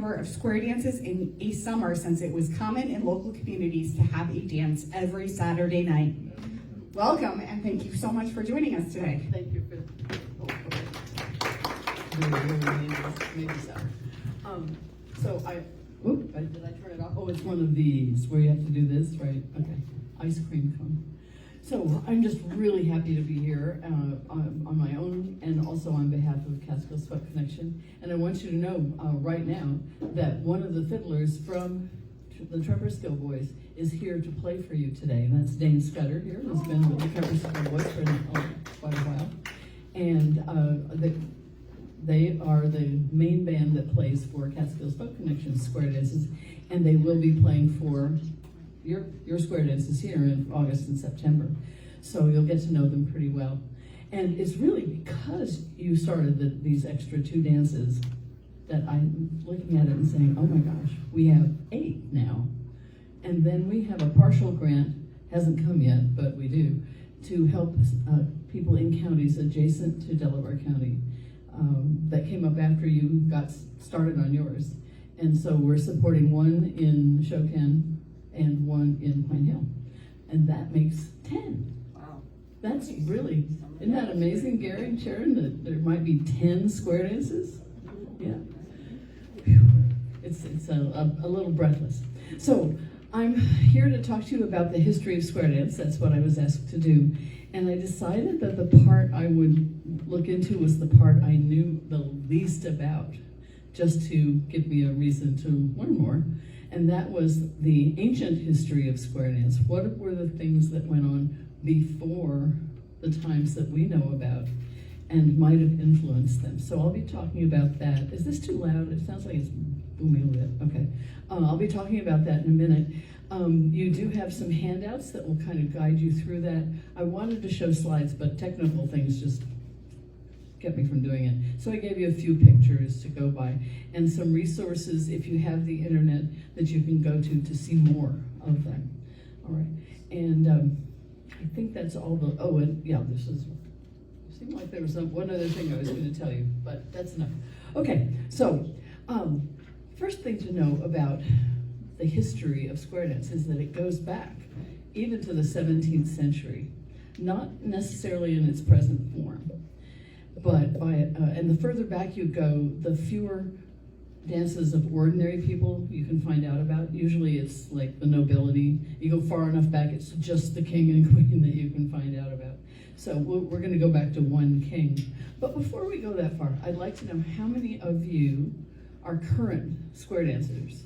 number of square dances in a summer since it was common in local communities to have a dance every Saturday night. Welcome, and thank you so much for joining us today. Thank you for, maybe so. Did I turn it off? Oh, it's one of these where you have to do this, right? Okay, ice cream cone. So I'm just really happy to be here on my own and also on behalf of Catskills Folk Connection. And I want you to know right now that one of the fiddlers from the Trevor Skill Boys is here to play for you today. And that's Dane Scudder here, who's been with the Trevor Skill Boys for quite a while. And they are the main band that plays for Catskills Folk Connection square dances, and they will be playing for your square dances here in August and September. So you'll get to know them pretty well. And it's really because you started these extra 2 dances that I'm looking at it and saying, oh my gosh, we have 8 now. And then we have a partial grant, hasn't come yet, but we do, to help people in counties adjacent to Delaware County that came up after you got started on yours. And so we're supporting one in Shokan and one in Pine Hill. And that makes 10. Wow. That's really, isn't that amazing, Gary and Sharon, that there might be 10 square dances? Yeah. Whew. It's a little breathless. So I'm here to talk to you about the history of square dance. That's what I was asked to do. And I decided that the part I would look into was the part I knew the least about, just to give me a reason to learn more. And that was the ancient history of square dance. What were the things that went on before the times that we know about and might have influenced them? So I'll be talking about that. Is this too loud? It sounds like it's booming a little bit. Okay. I'll be talking about that in a minute. You do have some handouts that will kind of guide you through that. I wanted to show slides, but technical things just kept me from doing it. So I gave you a few pictures to go by and some resources if you have the internet that you can go to see more of them. All right. And I think that's all the, oh, and yeah, this is, it seemed like there was one other thing I was going to tell you, but that's enough. Okay, so first thing to know about the history of square dance is that it goes back even to the 17th century, not necessarily in its present form, but and the further back you go, the fewer dances of ordinary people you can find out about. Usually it's like the nobility. You go far enough back, it's just the king and queen that you can find out about. So we're going to go back to one king. But before we go that far, I'd like to know how many of you are current square dancers?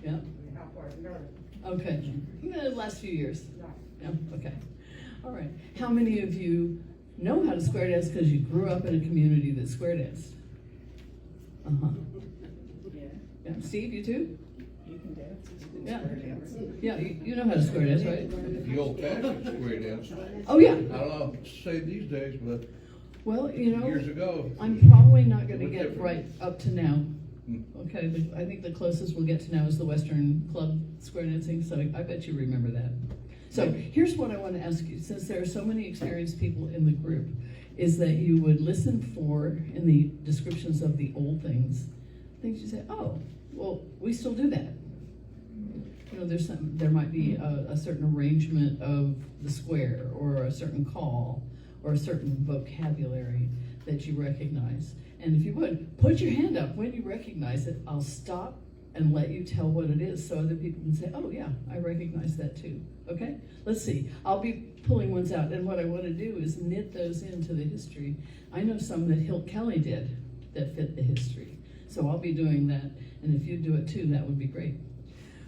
Yeah. Okay. The last few years? Yeah, okay. All right. How many of you know how to square dance because you grew up in a community that square danced? Yeah. Steve, you too? You can dance. Yeah. Square dance. Yeah, you know how to square dance, right? The old-fashioned square dance. Oh, yeah. I don't know, say these days, but Well, you know, years ago. I'm probably not going to It was get different. right up to now. Okay, I think the closest we'll get to now is the Western Club square dancing, so I bet you remember that. So here's what I want to ask you, since there are so many experienced people in the group, is that you would listen for, in the descriptions of the old things you say, oh, well, we still do that. You know, there might be a certain arrangement of the square, or a certain call, or a certain vocabulary that you recognize. And if you would, put your hand up when you recognize it. I'll stop and let you tell what it is so other people can say, oh yeah, I recognize that too. Okay? Let's see. I'll be pulling ones out, and what I want to do is knit those into the history. I know some that Hilt Kelly did that fit the history. So I'll be doing that, and if you do it too, that would be great.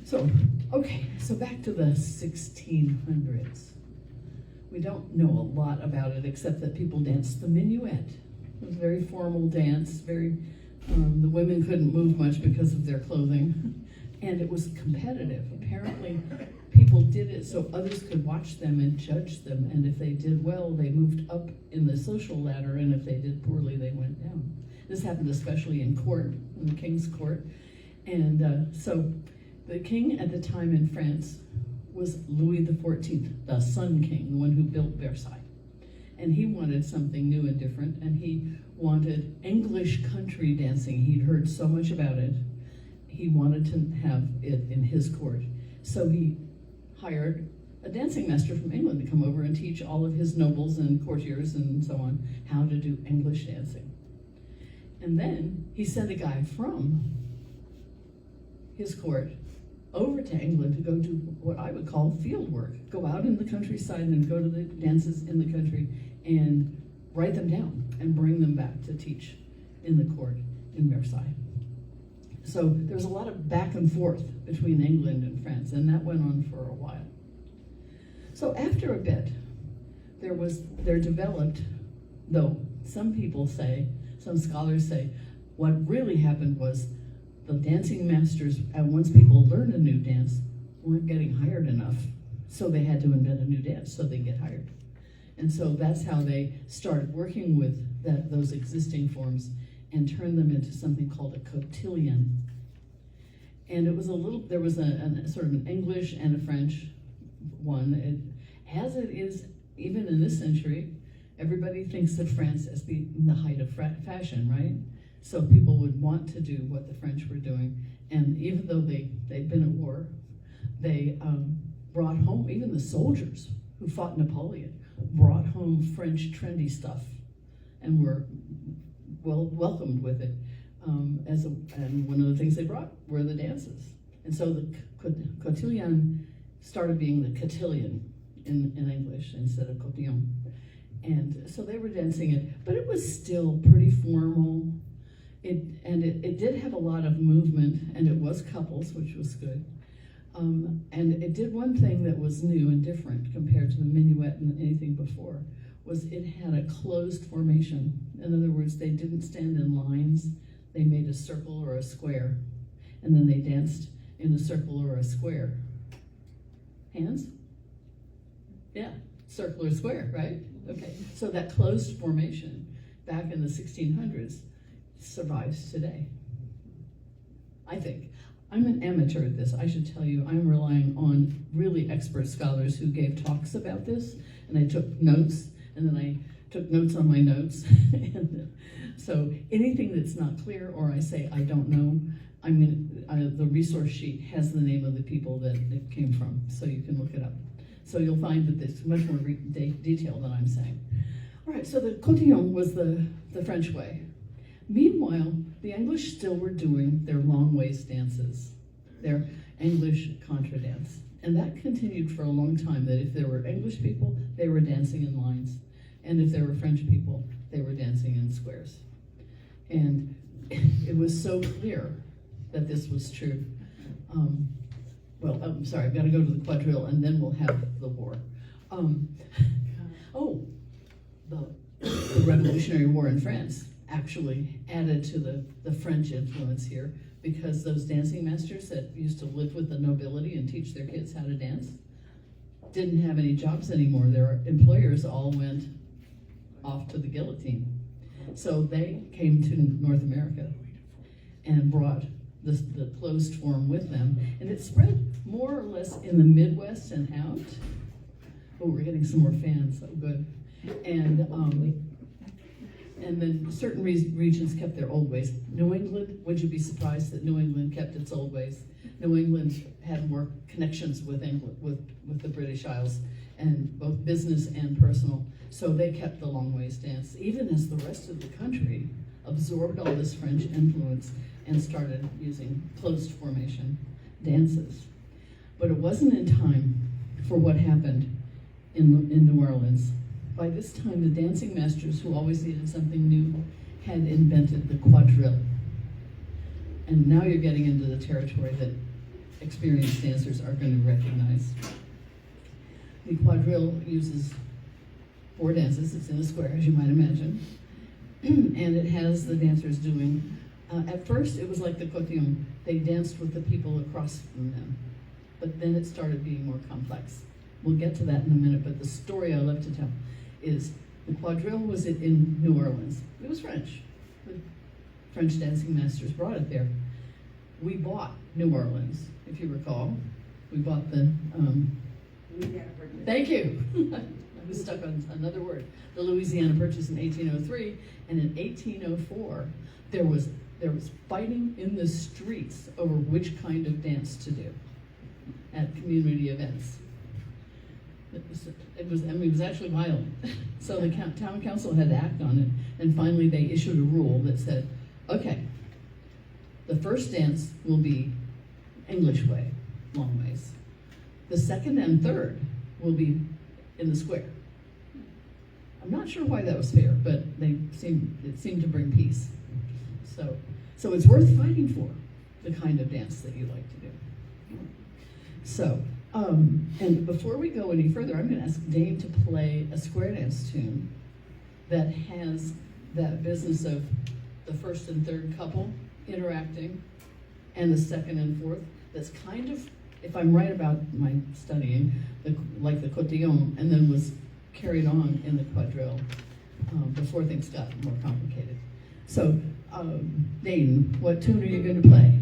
So, okay, so back to the 1600s. We don't know a lot about it except that people danced the minuet. It was a very formal dance, the women couldn't move much because of their clothing, and it was competitive. Apparently, people did it so others could watch them and judge them, and if they did well, they moved up in the social ladder, and if they did poorly, they went down. This happened especially in court, in the king's court, and so the king at the time in France was Louis XIV, the Sun King, the one who built Versailles. And he wanted something new and different, and he wanted English country dancing. He'd heard so much about it. He wanted to have it in his court. So he hired a dancing master from England to come over and teach all of his nobles and courtiers and so on how to do English dancing. And then he sent a guy from his court over to England to go do what I would call field work. Go out in the countryside and go to the dances in the country and write them down and bring them back to teach in the court in Versailles. So there was a lot of back and forth between England and France, and that went on for a while. So after a bit, there developed, though some people say, some scholars say, what really happened was the dancing masters, and once people learned a new dance, weren't getting hired enough. So they had to invent a new dance so they get hired. And so that's how they started working with those existing forms and turned them into something called a cotillion. And it was there was a sort of an English and a French one. As it is, even in this century, everybody thinks of France as being the height of fashion, right? So people would want to do what the French were doing. And even though they'd been at war, they brought home, even the soldiers who fought Napoleon, brought home French trendy stuff and were welcomed with it. And one of the things they brought were the dances. And so the cotillion started being the cotillion in English instead of cotillon. And so they were dancing it, but it was still pretty formal. It did have a lot of movement, and it was couples, which was good. And it did one thing that was new and different compared to the minuet and anything before, was it had a closed formation. In other words, they didn't stand in lines. They made a circle or a square, and then they danced in a circle or a square. Hands? Yeah, circle or square, right? Okay, so that closed formation back in the 1600s survives today, I think. I'm an amateur at this. I should tell you, I'm relying on really expert scholars who gave talks about this, and I took notes, and then I took notes on my notes. So anything that's not clear, or I say I don't know, the resource sheet has the name of the people that it came from, so you can look it up. So you'll find that it's much more detailed than I'm saying. All right, so the cotillon was the French way. Meanwhile, the English still were doing their long waist dances, their English contra dance. And that continued for a long time, that if there were English people, they were dancing in lines. And if there were French people, they were dancing in squares. And it was so clear that this was true. I'm sorry, I've got to go to the quadrille, and then we'll have the war. The Revolutionary War in France actually added to the French influence here, because those dancing masters that used to live with the nobility and teach their kids how to dance didn't have any jobs anymore. Their employers all went off to the guillotine. So they came to North America and brought the closed form with them, and it spread more or less in the Midwest and out. Oh, we're getting some more fans, so good. And then certain regions kept their old ways. New England, would you be surprised that New England kept its old ways? New England had more connections with England, with the British Isles, and both business and personal. So they kept the long waist dance, even as the rest of the country absorbed all this French influence and started using closed formation dances. But it wasn't in time for what happened in New Orleans. By this time, the dancing masters, who always needed something new, had invented the quadrille. And now you're getting into the territory that experienced dancers are going to recognize. The quadrille uses 4 dances. It's in a square, as you might imagine. And it has the dancers doing, at first it was like the cotillon. They danced with the people across from them. But then it started being more complex. We'll get to that in a minute, but the story I love to tell is the quadrille was in New Orleans. It was French. The French dancing masters brought it there. We bought New Orleans, if you recall. We bought the, thank you. was stuck on another word. The Louisiana Purchase in 1803, and in 1804, there was fighting in the streets over which kind of dance to do at community events. It was actually violent. So the town council had to act on it, and finally they issued a rule that said, okay, the first dance will be English way, long ways. The second and third will be in the square. I'm not sure why that was fair, but it seemed to bring peace. So it's worth fighting for, the kind of dance that you like to do. So, and before we go any further, I'm going to ask Dave to play a square dance tune that has that business of the first and third couple interacting and the second and fourth. That's kind of, if I'm right about my studying, like the cotillon, and then was carried on in the quadrille before things got more complicated. So, Dayton, what tune are you going to play?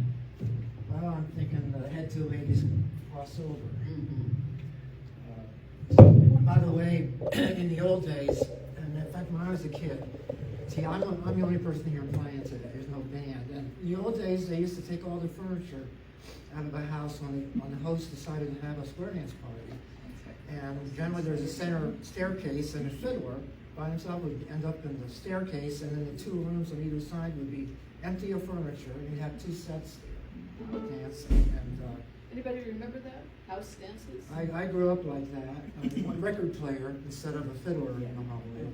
Well, I'm thinking the Head Two Ladies crossover. By the way, in the old days, and in fact, when I was a kid, see, I'm the only person here playing today. There's no band. And in the old days, they used to take all the furniture out of the house when the host decided to have a square dance party. And generally, there's a center staircase, and the fiddler by himself would end up in the staircase, and then the two rooms on either side would be empty of furniture, and you'd have two sets of dance. Anybody remember that? House dances? I grew up like that. One record player instead of a fiddler in the hallway.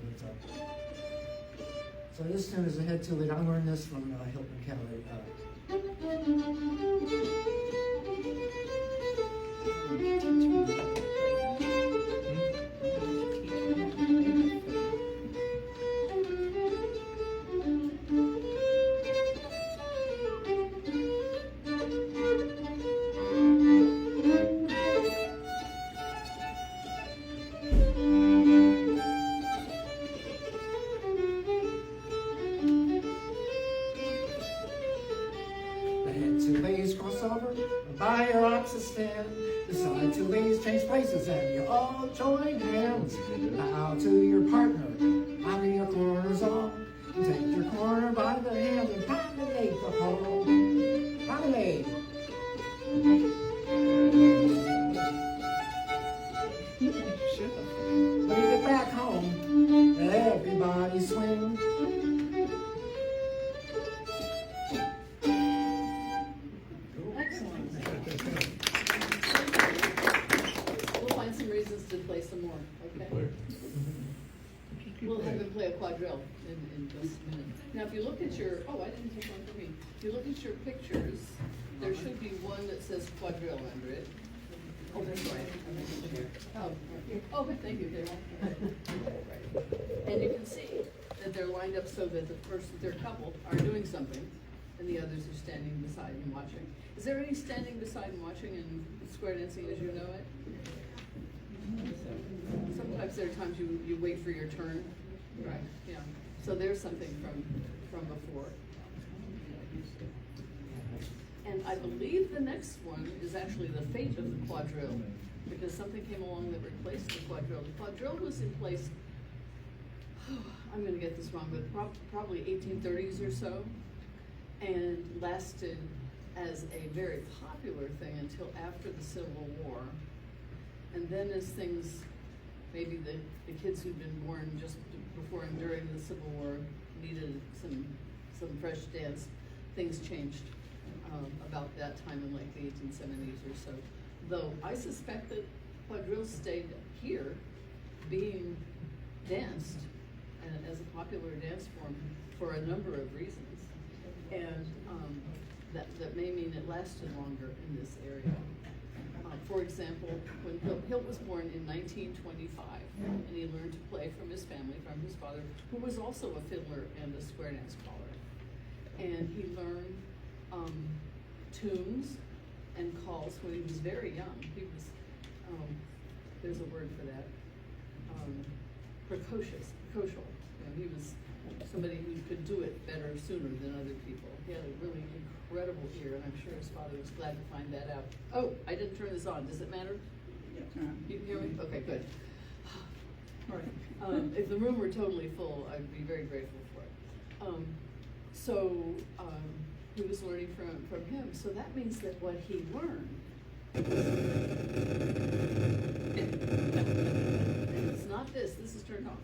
So this tune is a Head Two Ladies. I learned this from Hilton Kelly. By your oxes stand, decide two ladies change places, and you all join hands. Bow to your partner, under your corners all. Take your corner by the hand and promenade the hall. Promenade. When you get back home, everybody swing. To play some more, okay? We'll have him play a quadrille in just a minute. Now, if you look at your, I didn't take one for me. If you look at your pictures, there should be one that says quadrille under it. Oh, that's right. Oh, thank you, Dale. Right. And you can see that they're lined up so that the first and third couple are doing something, and the others are standing beside and watching. Is there any standing beside and watching in square dancing as you know it? Sometimes there are times you wait for your turn, right? Yeah. So there's something from before. And I believe the next one is actually the fate of the quadrille, because something came along that replaced the quadrille. The quadrille was in place, I'm going to get this wrong, but probably 1830s or so, and lasted as a very popular thing until after the Civil War. And then as things, maybe the kids who'd been born just before and during the Civil War needed some fresh dance, things changed about that time in like the 1870s or so. Though I suspect that quadrilles stayed here being danced as a popular dance form for a number of reasons. And that may mean it lasted longer in this area. For example, when Hilt was born in 1925, and he learned to play from his family, from his father, who was also a fiddler and a square dance caller. And he learned tunes and calls when he was very young. He was, there's a word for that, precocious. He was somebody who could do it better sooner than other people. He had a really incredible ear, and I'm sure his father was glad to find that out. Oh, I didn't turn this on. Does it matter? Yeah. You can hear me? Okay, good. All right. If the room were totally full, I'd be very grateful for it. So he was learning from him. So that means that what he learned. It's not this. This is turned off.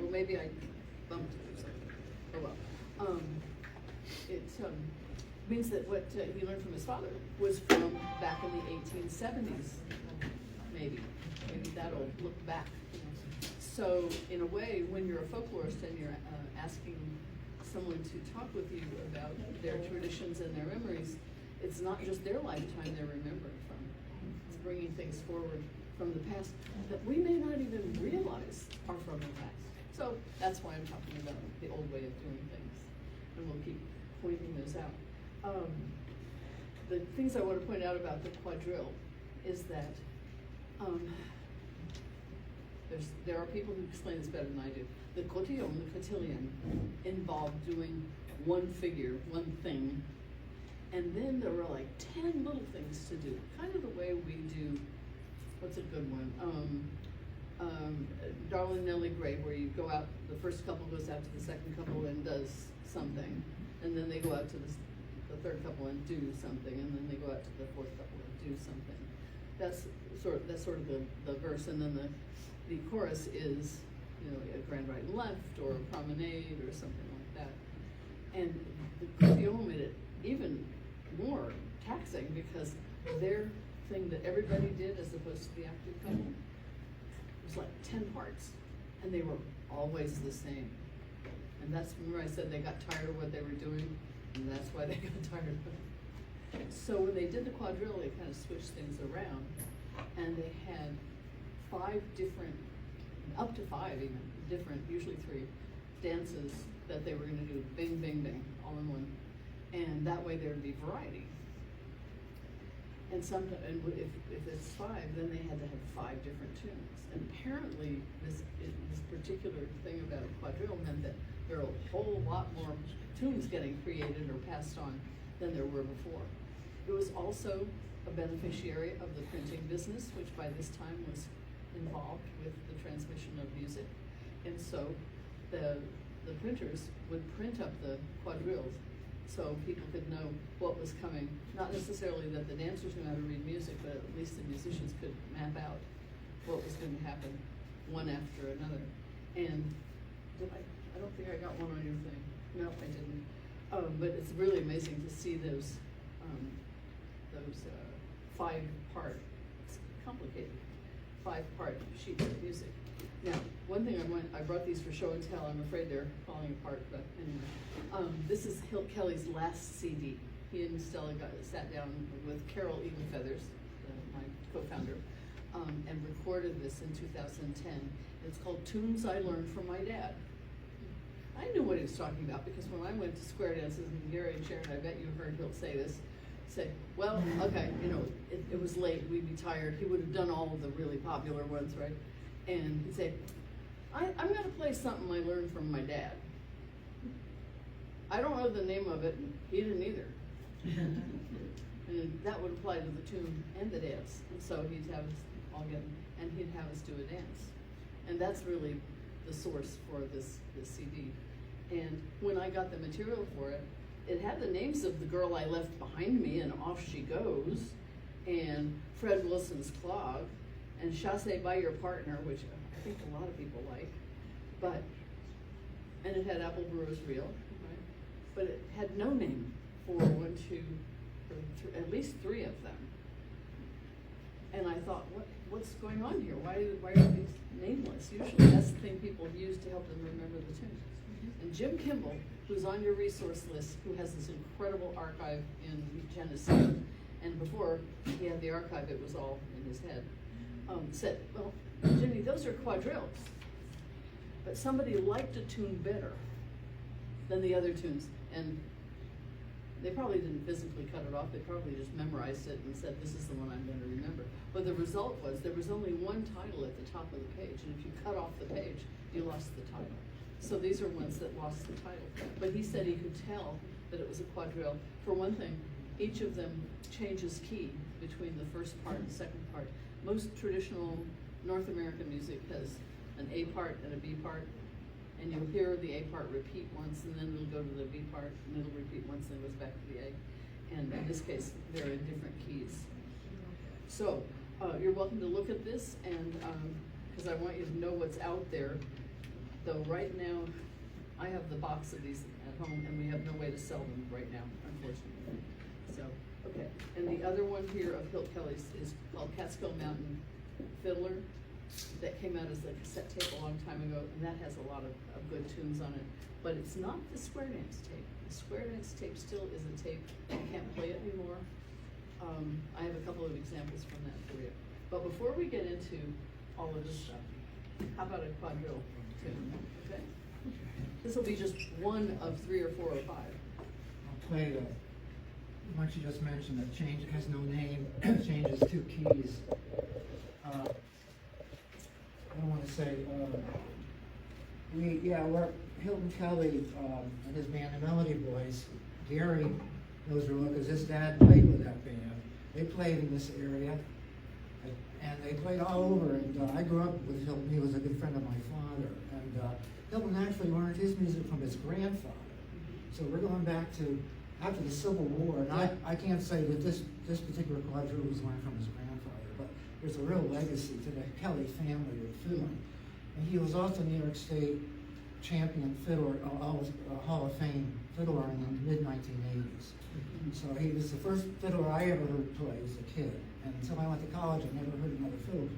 Or maybe I bumped it or something. Oh well. It means that what he learned from his father was from back in the 1870s. Maybe that'll look back. So in a way, when you're a folklorist and you're asking someone to talk with you about their traditions and their memories, it's not just their lifetime they're remembering from. It's bringing things forward from the past that we may not even realize are from the past. So that's why I'm talking about the old way of doing things, and we'll keep pointing those out. The things I want to point out about the quadrille is that there are people who explain this better than I do. The cotillon, the cotillion, involved doing one figure, one thing, and then there were like 10 little things to do, kind of the way we do, what's a good one? Darling Nellie Gray, where you go out, the first couple goes out to the second couple and does something, and then they go out to the third couple and do something, and then they go out to the fourth couple and do something. That's sort of the verse, and then the chorus is, a grand right and left, or a promenade, or something like that. And the cotillon made it even more taxing because their thing that everybody did as opposed to the active couple was like 10 parts, and they were always the same. And that's, remember I said they got tired of what they were doing, and that's why they got tired of it. So when they did the quadrille, they kind of switched things around, and they had 5 different, up to 5 even, different, usually 3, dances that they were going to do, bing, bing, bing, all in one. And that way there would be variety. And sometimes, if it's 5, then they had to have 5 different tunes. And apparently, this particular thing about a quadrille meant that there are a whole lot more tunes getting created or passed on than there were before. It was also a beneficiary of the printing business, which by this time was involved with the transmission of music. And so the printers would print up the quadrilles so people could know what was coming. Not necessarily that the dancers knew how to read music, but at least the musicians could map out what was going to happen one after another. And I don't think I got one on your thing. No, I didn't. But it's really amazing to see those 5-part, it's complicated, 5-part sheets of music. Now, one thing I brought these for show and tell. I'm afraid they're falling apart, but anyway. This is Hilt Kelly's last CD. He and Stella sat down with Carol Evenfeathers, my co-founder, and recorded this in 2010. It's called Tunes I Learned from My Dad. I knew what he was talking about because when I went to square dances, and Gary and Sharon, I bet you heard Hilt say this, say, well, okay, it was late, we'd be tired. He would have done all of the really popular ones, right? And he'd say, I'm going to play something I learned from my dad. I don't know the name of it, and he didn't either. And that would apply to the tune and the dance. And so he'd have us all get, and he'd have us do a dance. And that's really the source for this CD. And when I got the material for it, it had the names of the girl I left behind me, and Off She Goes, and Fred Wilson's Clog, and Chassé by Your Partner, which I think a lot of people like. And it had Apple Brewer's Reel, right? But it had no name for at least 3 of them. And I thought, what's going on here? Why are these nameless? Usually that's the thing people use to help them remember the tunes. And Jim Kimball, who's on your resource list, who has this incredible archive in Genesee, and before he had the archive, it was all in his head, said, well, Ginny, those are quadrilles. But somebody liked a tune better than the other tunes. And they probably didn't physically cut it off. They probably just memorized it and said, this is the one I'm going to remember. But the result was there was only one title at the top of the page. And if you cut off the page, you lost the title. So these are ones that lost the title. But he said he could tell that it was a quadrille. For one thing, each of them changes key between the first part and the second part. Most traditional North American music has an A part and a B part, and you'll hear the A part repeat once, and then it'll go to the B part, and it'll repeat once, and it goes back to the A. And in this case, they're in different keys. So, you're welcome to look at this, and, because I want you to know what's out there. Though right now, I have the box of these at home, and we have no way to sell them right now, unfortunately. So, okay. And the other one here of Hilt Kelly's is called Catskill Mountain Fiddler. That came out as a cassette tape a long time ago, and that has a lot of good tunes on it. But it's not the Square Dance tape. The Square Dance tape still is a tape. You can't play it anymore. I have a couple of examples from that for you. But before we get into all of this stuff, how about a quadrille tune? Okay. This will be just one of 3 or 4 or 5. I'll play the one you just mentioned that change has no name, changes 2 keys. I don't want to say, we're Hilton Kelly and his band, the Melody Boys. Gary knows real well because his dad played with that band. They played in this area, and they played all over. And I grew up with Hilton. He was a good friend of my father. And Hilton actually learned his music from his grandfather. So we're going back to after the Civil War. And I can't say that this particular quadrille was learned from his grandfather, but there's a real legacy to the Kelly family of fiddling. And he was also New York State champion fiddler, Hall of Fame fiddler in the mid-1980s. So he was the first fiddler I ever heard play as a kid. And until I went to college, I never heard another fiddle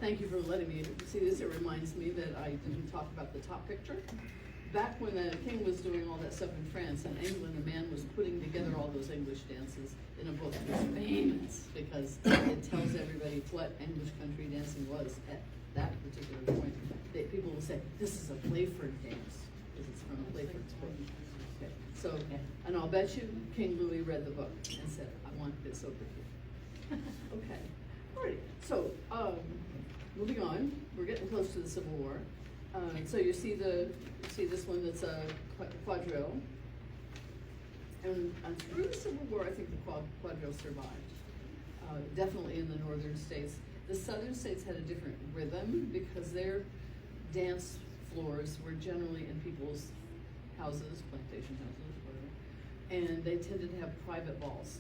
Thank you for letting me see this. It reminds me that I didn't talk about the top picture. Back when the king was doing all that stuff in France and England, a man was putting together all those English dances in a book. It's famous because it tells everybody what English country dancing was at that particular point. People will say, this is a Playford dance, because it's from Playford's book. Okay. So, and I'll bet you King Louis read the book and said, I want this over here. Okay. All right. So, moving on, we're getting close to the Civil War. So you see this one that's a quadrille. And through the Civil War, I think the quadrille survived. Definitely in the northern states. The southern states had a different rhythm because their dance floors were generally in people's houses, plantation houses, whatever. And they tended to have private balls.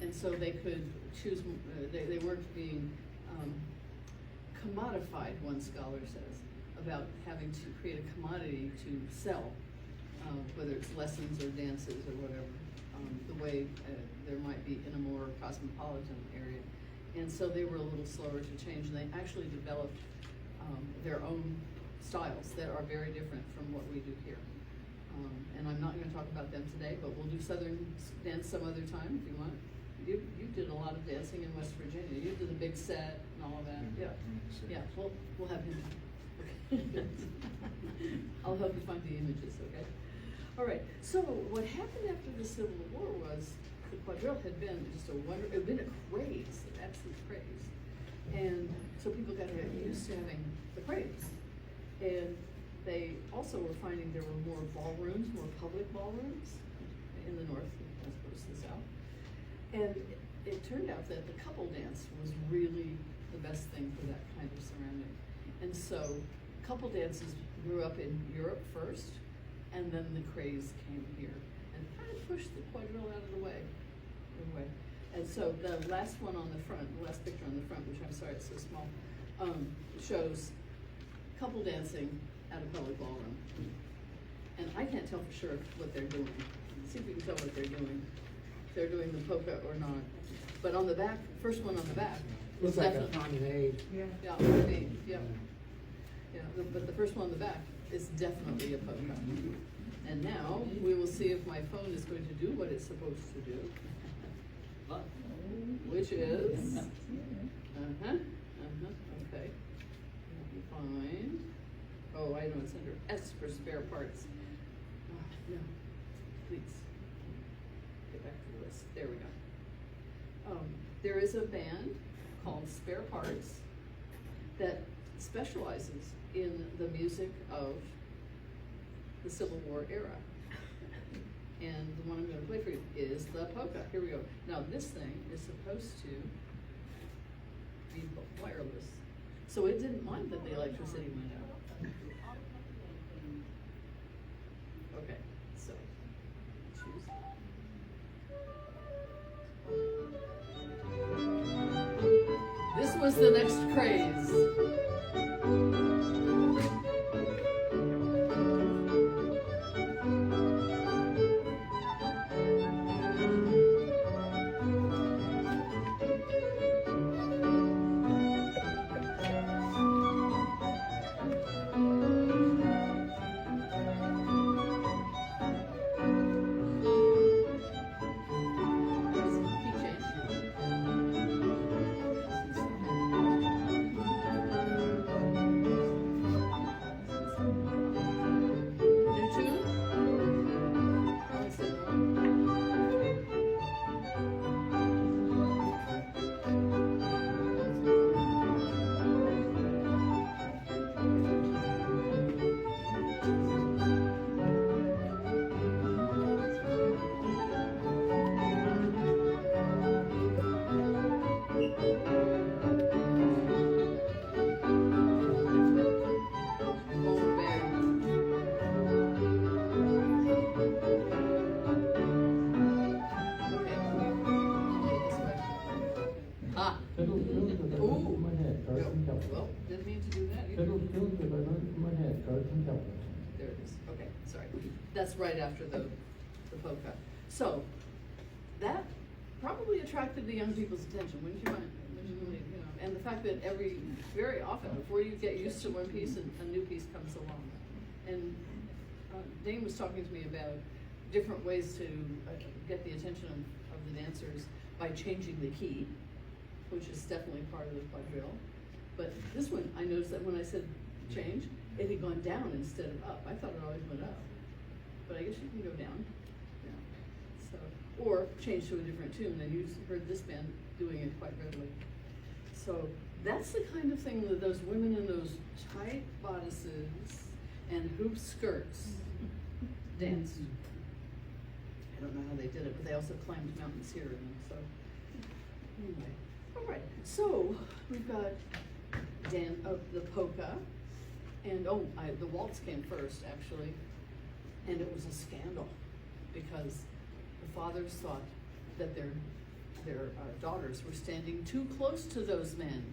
And so they could choose, they weren't being commodified, one scholar says, about having to create a commodity to sell, whether it's lessons or dances or whatever, the way there might be in a more cosmopolitan area. And so they were a little slower to change, and they actually developed their own styles that are very different from what we do here. And I'm not going to talk about them today, but we'll do Southern dance some other time if you want. You did a lot of dancing in West Virginia. You did a big set and all of that. Yeah. We'll have him. Okay. I'll help you find the images. Okay. All right. So what happened after the Civil War was the quadrille had been just it had been a craze, an absolute craze. And so people got to get used to having the parades. And they also were finding there were more ballrooms, more public ballrooms in the north as opposed to the south. And it turned out that the couple dance was really the best thing for that kind of surrounding. And so couple dances grew up in Europe first, and then the craze came here and kind of pushed the quadrille out of the way. And so the last one on the front, the last picture on the front, which I'm sorry it's so small, shows couple dancing at a public ballroom. And I can't tell for sure what they're doing. See if we can tell what they're doing. If they're doing the polka or not. But on the back, first one on the back, Looks like a promenade. yeah, promenade, yeah. Yeah, but the first one on the back is definitely a polka. And now we will see if my phone is going to do what it's supposed to do, which is, okay. Let me find, oh, I know it's under S for spare parts. No, please, get back to the list, there we go. There is a band called Spare Parts that specializes in the music of the Civil War era. And the one I'm going to play for you is the polka. Here we go. Now this thing is supposed to be wireless. So it didn't mind that the electricity went out. Okay, so choose. This was the next craze. Well, didn't mean to do that either. Fiddle skills, because I learned from my head, cards and counters. There it is. Okay, sorry. That's right after the polka. So that probably attracted the young people's attention, wouldn't you mind? You know, and the fact that very often, before you get used to one piece, a new piece comes along. And Dane was talking to me about different ways to get the attention of the dancers by changing the key, which is definitely part of the quadrille. But this one, I noticed that when I said change, it had gone down instead of up. I thought it always went up, but I guess you can go down. Yeah. So, or change to a different tune, and you heard this band doing it quite readily. So that's the kind of thing that those women in those tight bodices and hoop skirts danced. I don't know how they did it, but they also climbed mountains here, and so anyway. All right, so we've got the polka, and the waltz came first actually, and it was a scandal because the fathers thought that their daughters were standing too close to those men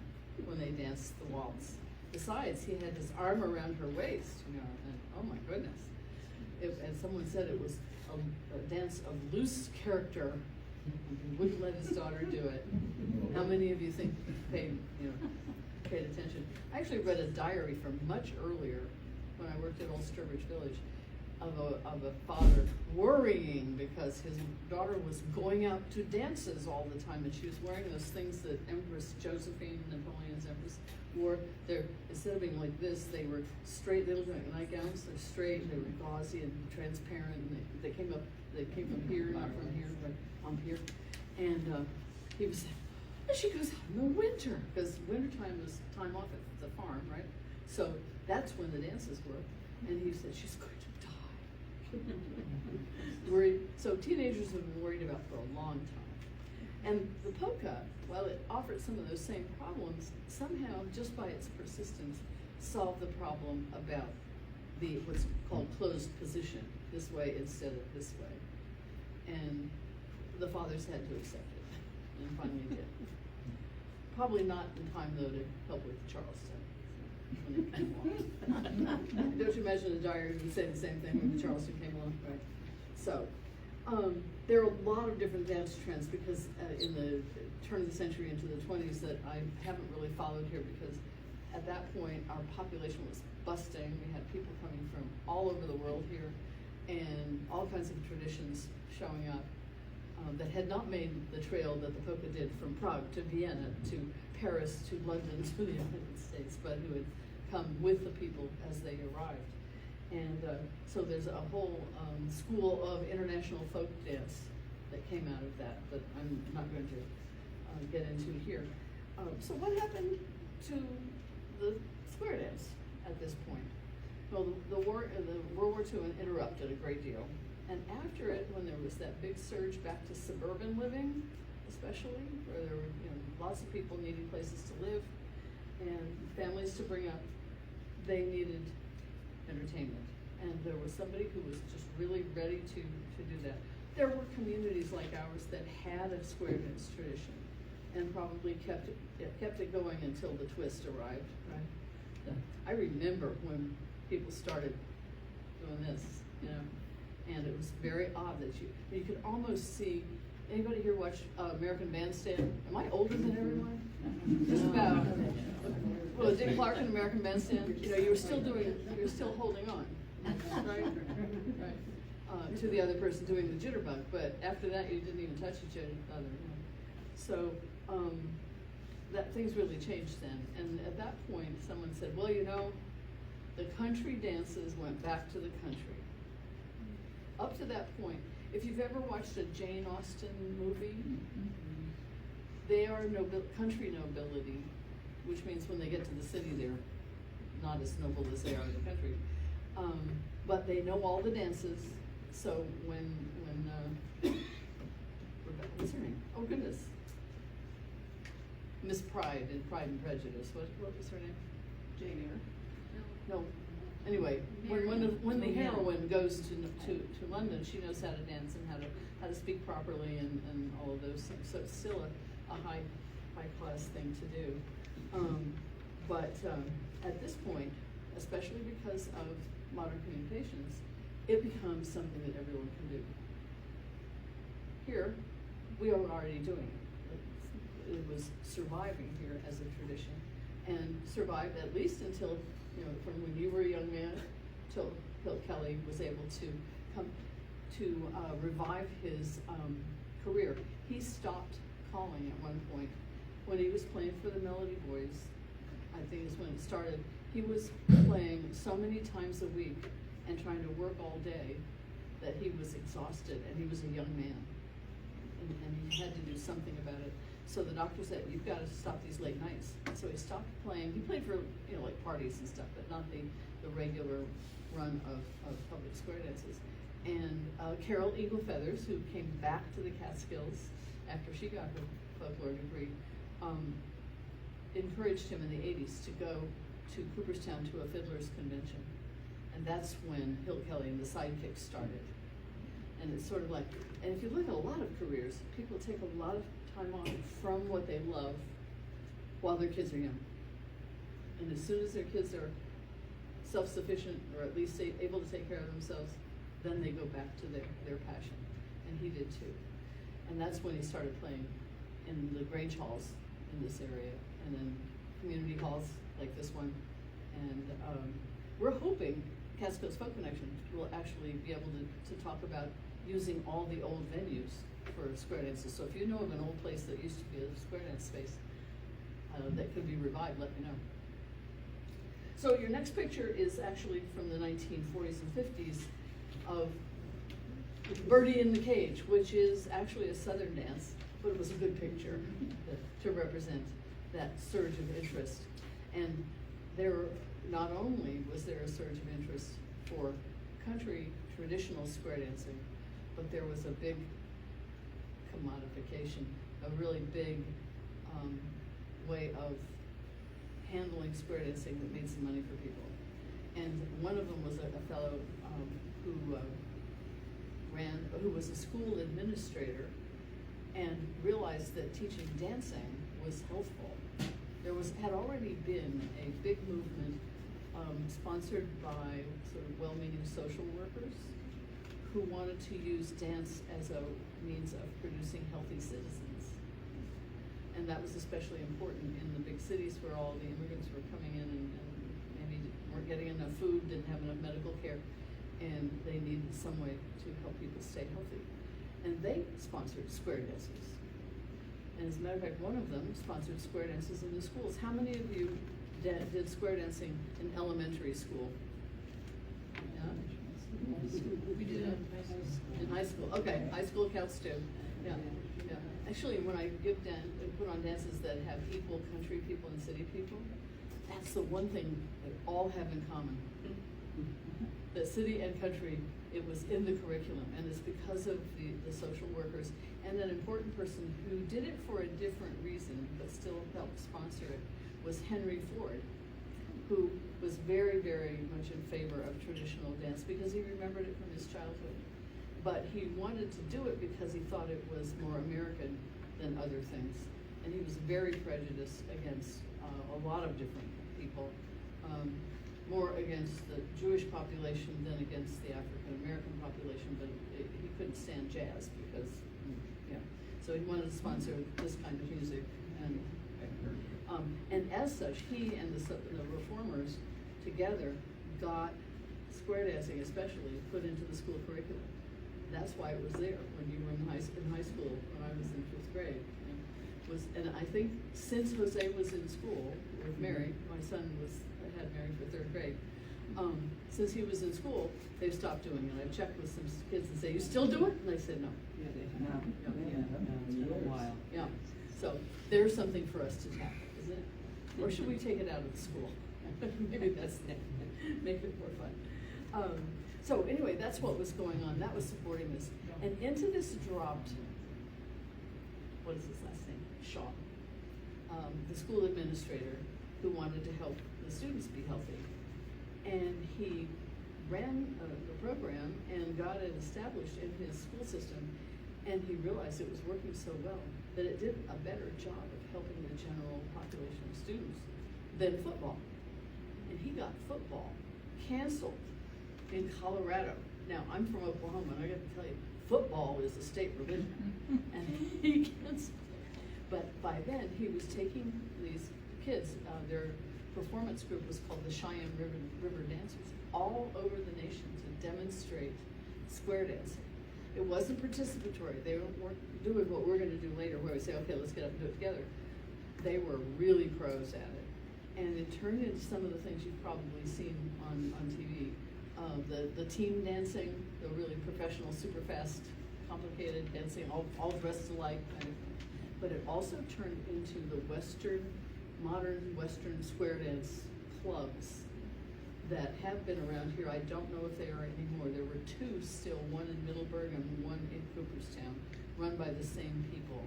when they danced the waltz. Besides, he had his arm around her waist, you know, and oh my goodness. And someone said it was a dance of loose character. He wouldn't let his daughter do it. How many of you think paid attention? I actually read a diary from much earlier when I worked at Old Sturbridge Village of a father worrying because his daughter was going out to dances all the time, and she was wearing those things that Empress Josephine, Napoleon's empress, wore. Instead of being like this, they were straight. They looked like nightgowns. They're straight. They were gauzy and transparent. And they came up here, not from here, but up here. And he was saying, And she goes out in the winter, because wintertime was time off at the farm, right? So that's when the dances were. And he said, she's going to die. Worried. So teenagers have been worried about for a long time. And the polka, while it offered some of those same problems, somehow, just by its persistence, solved the problem about the what's called closed position, this way instead of this way. And the fathers had to accept it, and finally did. Probably not in time, though, to help with Charleston when it came along. Don't you imagine the diary would say the same thing when the Charleston came along, right? So, there are a lot of different dance trends because in the turn of the century into the 20s that I haven't really followed here because at that point our population was busting. We had people coming from all over the world here and all kinds of traditions showing up that had not made the trail that the polka did from Prague to Vienna to Paris to London to the United States, but who had come with the people as they arrived. And so there's a whole school of international folk dance that came out of that, but I'm not going to get into here. So what happened to the square dance at this point? Well, the World War II interrupted a great deal. And after it, when there was that big surge back to suburban living, especially, where there were lots of people needing places to live and families to bring up, they needed entertainment. And there was somebody who was just really ready to do that. There were communities like ours that had a square dance tradition and probably kept it going until the twist arrived, right? I remember when people started doing this, and it was very odd that you could almost see. Anybody here watch American Bandstand? Am I older than everyone? Just about. Well, Dick Clark in American Bandstand, you were still holding on, right? Right. To the other person doing the jitterbug, but after that you didn't even touch each other. So that things really changed then. And at that point, someone said, well, the country dances went back to the country. Up to that point, if you've ever watched a Jane Austen movie, they are country nobility, which means when they get to the city, they're not as noble as they are in the country. But they know all the dances. So when what's her name? Oh goodness, Miss Pride in Pride and Prejudice. What was her name? Jane Eyre. No. Anyway, when the heroine goes to London, she knows how to dance and how to speak properly and all of those things. So it's still a high class thing to do. But at this point, especially because of modern communications, it becomes something that everyone can do. Here, we are already doing it. It was surviving here as a tradition, and survived at least until from when you were a young man till Bill Kelly was able to come to revive his career. He stopped calling at one point when he was playing for the Melody Boys. I think is when it started. He was playing so many times a week and trying to work all day that he was exhausted, and he was a young man, and he had to do something about it. So the doctor said, you've got to stop these late nights. So he stopped playing. He played for, like parties and stuff, but not the regular run of public square dances. And Carol Eagle Feathers, who came back to the Catskills after she got her folklore degree, encouraged him in the 80s to go to Cooperstown to a fiddler's convention. And that's when Hill Kelly and the Sidekicks started. And it's sort of like, and if you look at a lot of careers, people take a lot of time off from what they love while their kids are young. And as soon as their kids are self-sufficient, or at least able to take care of themselves, then they go back to their passion. And he did too. And that's when he started playing in the Grange halls in this area, and then community halls like this one. And we're hoping Catskills Folk Connection will actually be able to talk about using all the old venues for square dances. So if you know of an old place that used to be a square dance space that could be revived, let me know. So your next picture is actually from the 1940s and 50s of Birdie in the Cage, which is actually a Southern dance but it was a good picture to represent that surge of interest. And there, not only was there a surge of interest for country traditional square dancing, but there was a big commodification, a really big way of handling square dancing that made some money for people. And one of them was a fellow who was a school administrator and realized that teaching dancing was healthful. There had already been a big movement sponsored by sort of well-meaning social workers who wanted to use dance as a means of producing healthy citizens. And that was especially important in the big cities where all the immigrants were coming in and maybe weren't getting enough food, didn't have enough medical care, and they needed some way to help people stay healthy. And they sponsored square dances. And as a matter of fact, one of them sponsored square dances in the schools. How many of you did square dancing in elementary school? Yeah? We did it in high school. Okay, high school counts too. Yeah, yeah. Actually, when I put on dances that have equal country people and city people, that's the one thing they all have in common. The city and country, it was in the curriculum, and it's because of the social workers. And an important person who did it for a different reason, but still helped sponsor it, was Henry Ford, who was very, very much in favor of traditional dance because he remembered it from his childhood. But he wanted to do it because he thought it was more American than other things. And he was very prejudiced against a lot of different people, more against the Jewish population than against the African American population, but he couldn't stand jazz because, yeah. So he wanted to sponsor this kind of music. And as such, he and the reformers together got square dancing especially put into the school curriculum. That's why it was there when you were in high school, when I was in 5th grade. And I think since Jose was in school with Mary, my son had Mary for 3rd grade, since he was in school, they've stopped doing it. I've checked with some kids and say, you still do it? And they said no. Yeah, they have. It's been a while. Yeah, so there's something for us to tackle, isn't it? Or should we take it out of the school? Maybe that's it. Make it more fun. So anyway, that's what was going on. That was supporting this. And into this dropped, what is his last name? Shaw, the school administrator who wanted to help the students be healthy. And he ran the program and got it established in his school system. And he realized it was working so well that it did a better job of helping the general population of students than football. And he got football canceled in Colorado. Now, I'm from Oklahoma, and I got to tell you, football is a state religion. And he canceled it. But by then, he was taking these kids, their performance group was called the Cheyenne River Dancers, all over the nation to demonstrate square dancing. It wasn't participatory. They weren't doing what we're going to do later, where we say, okay, let's get up and do it together. They were really pros at it. And it turned into some of the things you've probably seen on TV. The team dancing, the really professional, super fast, complicated dancing, all dressed alike kind of thing. But it also turned into the modern Western square dance clubs that have been around here. I don't know if they are anymore. There were 2 still, one in Middleburg and one in Cooperstown, run by the same people.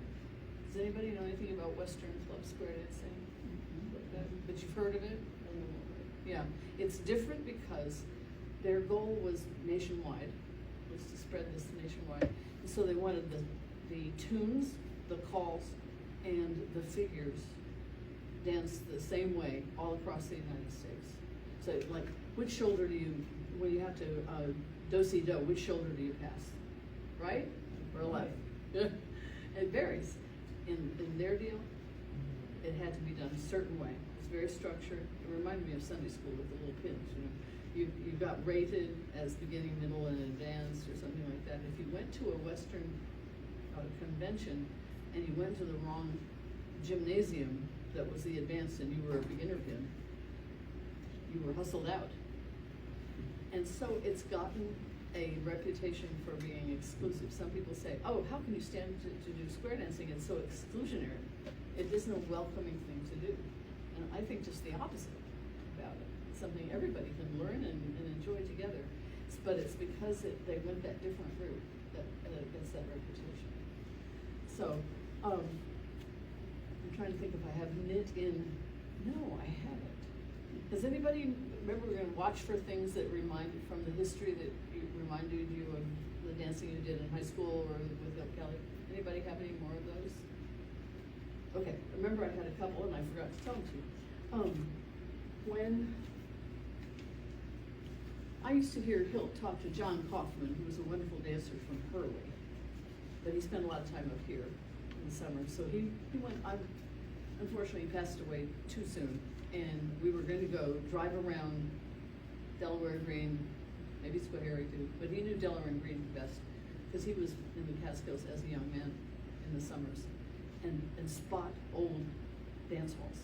Does anybody know anything about Western club square dancing? But you've heard of it? Yeah, it's different because their goal was nationwide, was to spread this nationwide. And so they wanted the tunes, the calls, and the figures danced the same way all across the United States. So like, which shoulder do you, when you have to do-si-do, which shoulder do you pass? Right or left? It varies. In their deal, it had to be done a certain way. It's very structured. It reminded me of Sunday school with the little pins, you know. You got rated as beginning, middle, and advanced or something like that. If you went to a Western convention and you went to the wrong gymnasium that was the advanced and you were a beginner pin, you were hustled out. And so it's gotten a reputation for being exclusive. Some people say, oh, how can you stand to do square dancing? It's so exclusionary. It isn't a welcoming thing to do. And I think just the opposite about it. It's something everybody can learn and enjoy together. But it's because they went that different route that it gets that reputation. So, I'm trying to think if I have knit in. No, I haven't. Does anybody remember we're going to watch for things that remind from the history that reminded you of the dancing you did in high school or with Bill Kelly? Anybody have any more of those? Okay, remember I had a couple and I forgot to tell them to you. When I used to hear Hilt talk to John Kaufman, who was a wonderful dancer from Hurley, but he spent a lot of time up here in the summer. So he went, unfortunately, he passed away too soon. And we were going to go drive around Delaware Green, maybe Schoharie too, but he knew Delaware Green best because he was in the Catskills as a young man in the summers and spot old dance halls.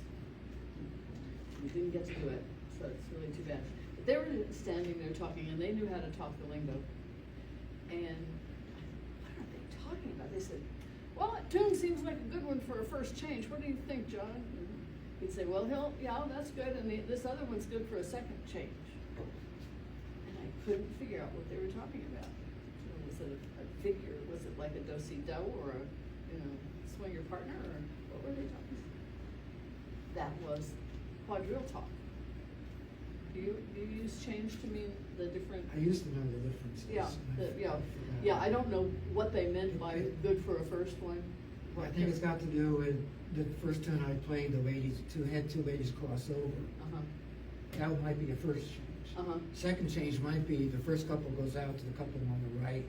We didn't get to do it, so it's really too bad. But they were standing there talking, and they knew how to talk the lingo. And what are they talking about? They said, well, that tune seems like a good one for a first change. What do you think, John? And he'd say, well, yeah, that's good, and this other one's good for a second change. And I couldn't figure out what they were talking about. So was it a figure? Was it like a do-si-do or a, swing your partner, or what were they talking about? That was quadrille talk. Do you use change to mean the different? I used to know the differences. Yeah. I don't know what they meant by good for a first one. Well, I think it's got to do with the first tune I played, the ladies, two ladies cross over. Uh-huh. That might be the first change. Uh-huh. Second change might be the first couple goes out to the couple on the right,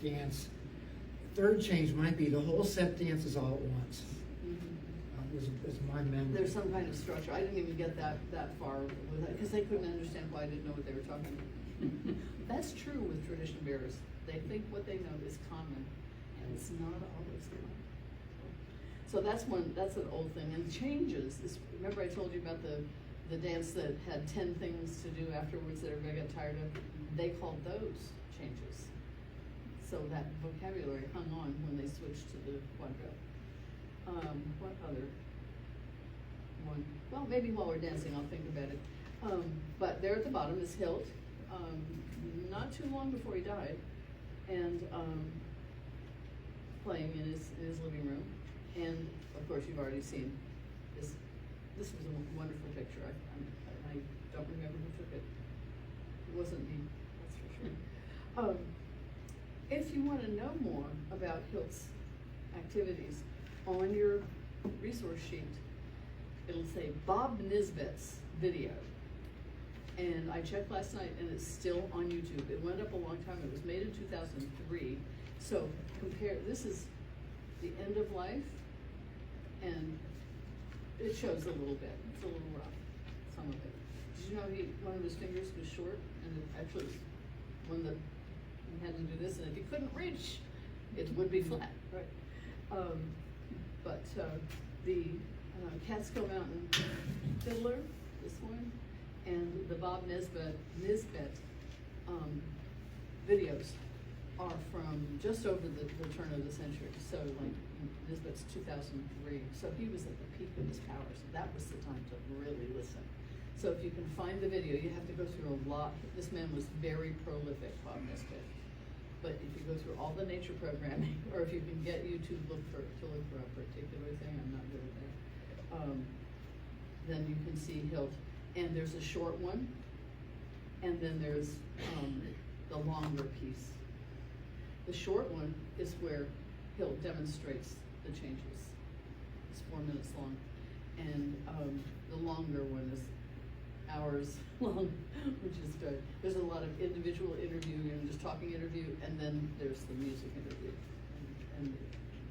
dance. Third change might be the whole set dances all at once. Was my memory. There's some kind of structure. I didn't even get that far with that because they couldn't understand why I didn't know what they were talking about. That's true with tradition bearers. They think what they know is common, and it's not always common. So that's an old thing. And changes. Remember I told you about the dance that had 10 things to do afterwards that everybody got tired of? They called those changes. So that vocabulary hung on when they switched to the quadrille. What other one? Well, maybe while we're dancing, I'll think about it. But there at the bottom is Hilt, not too long before he died, and playing in his living room. And of course, you've already seen this. This was a wonderful picture. I don't remember who took it. It wasn't me, that's for sure. If you want to know more about Hilt's activities, on your resource sheet, it'll say Bob Nisbet's video. And I checked last night and it's still on YouTube. It went up a long time. It was made in 2003. So this is the end of life, and it shows a little bit. It's a little rough, some of it. Did you know one of his fingers was short, and it actually when he had to do this, and if he couldn't reach, it would be flat, right? But the Catskill Mountain Fiddler, this one, and the Bob Nisbet videos are from just over the turn of the century. So like Nisbet's 2003. So he was at the peak of his powers. That was the time to really listen. So if you can find the video, you have to go through a lot. This man was very prolific, Bob Nisbet. But if you go through all the nature programming, or if you can get YouTube to look for a particular thing, I'm not good at that, then you can see Hilt. And there's a short one, and then there's the longer piece. The short one is where Hilt demonstrates the changes. It's 4 minutes long. And the longer one is hours long, which is good. There's a lot of individual interview, just talking interview, and then there's the music interview. And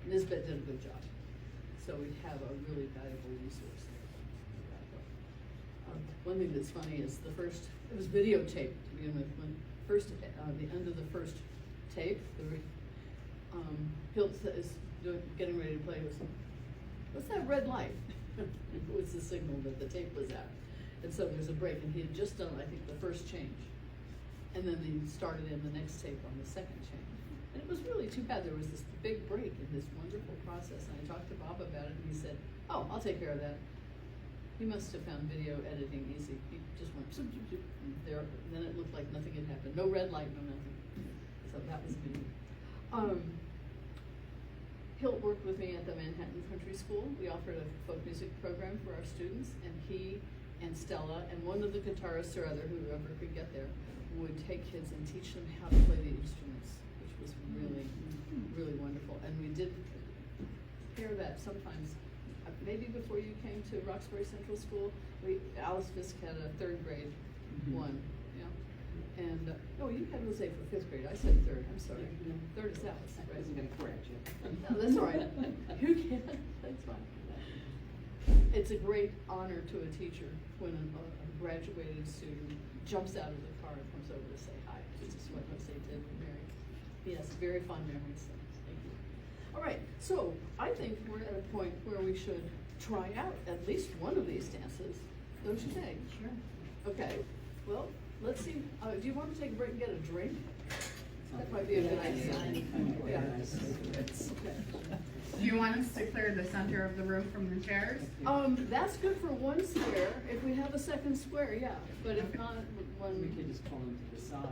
Nisbet did a good job. So we have a really valuable resource there. One thing that's funny is it was videotaped to begin with. When the end of the first tape, Hilt is getting ready to play. What's that red light? It was the signal that the tape was out. And so there's a break, and he had just done, I think, the first change. And then they started in the next tape on the second chain. And it was really too bad. There was this big break in this wonderful process. And I talked to Bob about it, and he said, "Oh, I'll take care of that." He must have found video editing easy. He just went, zoop, zoop, zoop, and there, and then it looked like nothing had happened. No red light, no nothing. So that was me. Hilt worked with me at the Manhattan Country School. We offered a folk music program for our students, and he and Stella and one of the guitarists or other, whoever could get there, would take kids and teach them how to play the instruments, which was really, really wonderful. And we did hear that sometimes, maybe before you came to Roxbury Central School, Alice Fisk had a third grade one, yeah. And, no, you had Jose for fifth grade. I said third, I'm sorry. Third is Alice, I right? wasn't gonna correct you. No, that's all right. You can, that's fine. It's a great honor to a teacher when a graduated student jumps out of the car and comes over to say hi, which is what Jose did with Mary. Yes, very fond memories. Thank you. All right, so I think we're at a point where we should try out at least one of these dances, don't you think? Sure. Okay, well, let's see. Do you want to take a break and get a drink? That might be a good idea. Yeah. Okay. Do you want us to clear the center of the room from the chairs? That's good for one square. If we have a second square, yeah. But if not, We one. could just pull them to the side.